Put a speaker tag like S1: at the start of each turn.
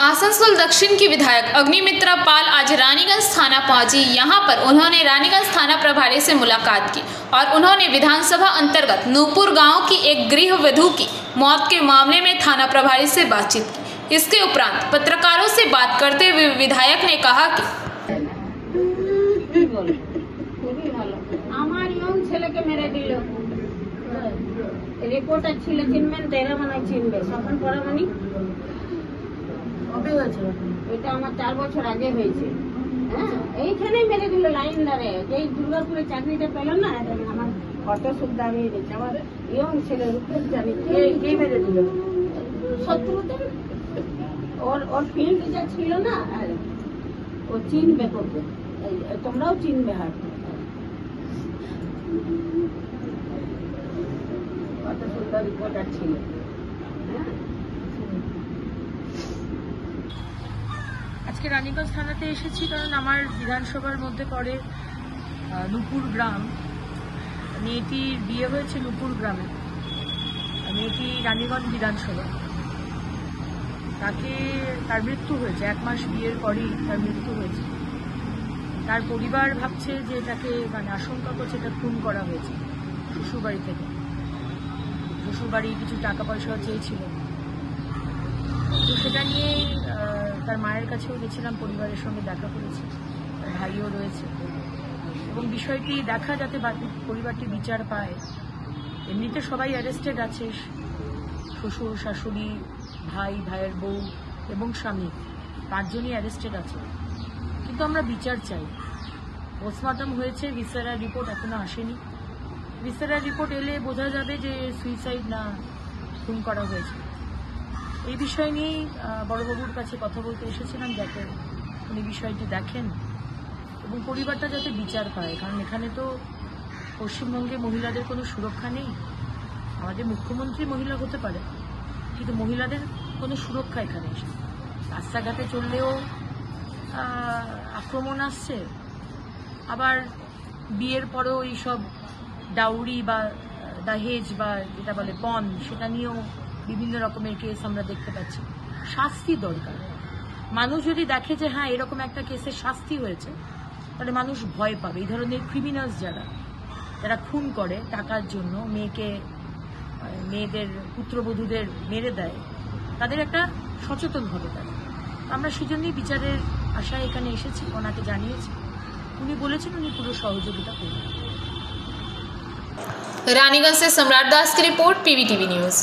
S1: आसनसोल दक्षिण की विधायक अग्निमित्रा पाल आज रानीगंज थाना पहुंची। यहां पर उन्होंने रानीगंज थाना प्रभारी से मुलाकात की और उन्होंने विधानसभा अंतर्गत नूपुर गांव की एक गृहवधू की मौत के मामले में थाना प्रभारी से बातचीत की। इसके उपरांत पत्रकारों से बात करते हुए विधायक ने कहा कि
S2: रिपोर्ट अच्छी चिन्हें तेरा मन चिन्हे सफल पड़ा मनी এটা আমার 4 বছর আগে হয়েছে। হ্যাঁ, এইখানেই মেরে দিল লাইন ধরে। যেই দুর্গাপুরে চাকরিটা পেল না, আমার অটো সুবিধা হয়ে গেছে। আমার ইয়ং ছেলে রূপক জানি কে মেরে দিল শত্রুতে। ওর ফিল্ড যা ছিল না, ও চিনবে করবে, তোমরাও চিনবে। হাট কত সুন্দর রিপোর্টার ছিল।
S3: আজকে রানীগঞ্জ থানাতে এসেছি কারণ আমার বিধানসভার মধ্যে পড়ে নূপুর গ্রাম। মেয়েটির বিয়ে হয়েছে নূপুর গ্রামে, মেয়েটি রানীগঞ্জ বিধানসভা। তার মৃত্যু হয়েছে 1 মাস বিয়ের পরই তার মৃত্যু হয়েছে। তার পরিবার ভাবছে যে এটাকে আশঙ্কা করছে এটা খুন করা হয়েছে শ্বশুরবাড়ি থেকে। শ্বশুরবাড়ি কিছু টাকা পয়সা চেয়েছিল, তো সেটা নিয়ে তার মায়ের কাছেও গেছিলাম, পরিবারের সঙ্গে দেখা করেছি, তার ভাইও রয়েছে এবং বিষয়টি দেখা যাতে পরিবারটি বিচার পায়। এমনিতে সবাই অ্যারেস্টেড আছে, শ্বশুর শাশুড়ি ভাইয়ের বউ এবং স্বামী 5 জনই অ্যারেস্টেড আছে, কিন্তু আমরা বিচার চাই। পোস্টমর্টম হয়েছে, ভিসেরাল রিপোর্ট এখনো আসেনি। ভিসেরাল রিপোর্ট এলে বোঝা যাবে যে সুইসাইড না খুন করা হয়েছে। এই বিষয় নিয়েই বড়বাবুর কাছে কথা বলতে এসেছিলাম, যাতে উনি বিষয়টি দেখেন এবং পরিবারটা যাতে বিচার পায়। কারণ এখানে তো পশ্চিমবঙ্গে মহিলাদের কোনো সুরক্ষা নেই। আমাদের মুখ্যমন্ত্রী মহিলা হতে পারে, কিন্তু মহিলাদের কোনো সুরক্ষা এখানে এসে রাস্তাঘাটে চললেও আক্রমণ আসছে। আবার বিয়ের পরেও এইসব ডাউরি বা দাহেজ বা যেটা বলে পণ, সেটা নিয়েও বিভিন্ন রকমের কেস আমরা দেখতে পাচ্ছি। শাস্তি দরকার। মানুষ যদি দেখে যে হ্যাঁ এরকম একটা কেসের শাস্তি হয়েছে, তাহলে মানুষ ভয় পাবে। এই ধরনের ক্রিমিনালস যারা খুন করে টাকার জন্য, মেয়েদের পুত্রবধূদের মেরে দেয়, তাদের একটা সচেতন হবে তারা। আমরা সেজন্যই বিচারের আশায় এখানে এসেছি, ওনাকে জানিয়েছি। উনি বলেছেন উনি পুরো সহযোগিতা করবেন।
S1: रानीगंज से सम्राट दास की रिपोर्ट, PVTV न्यूज।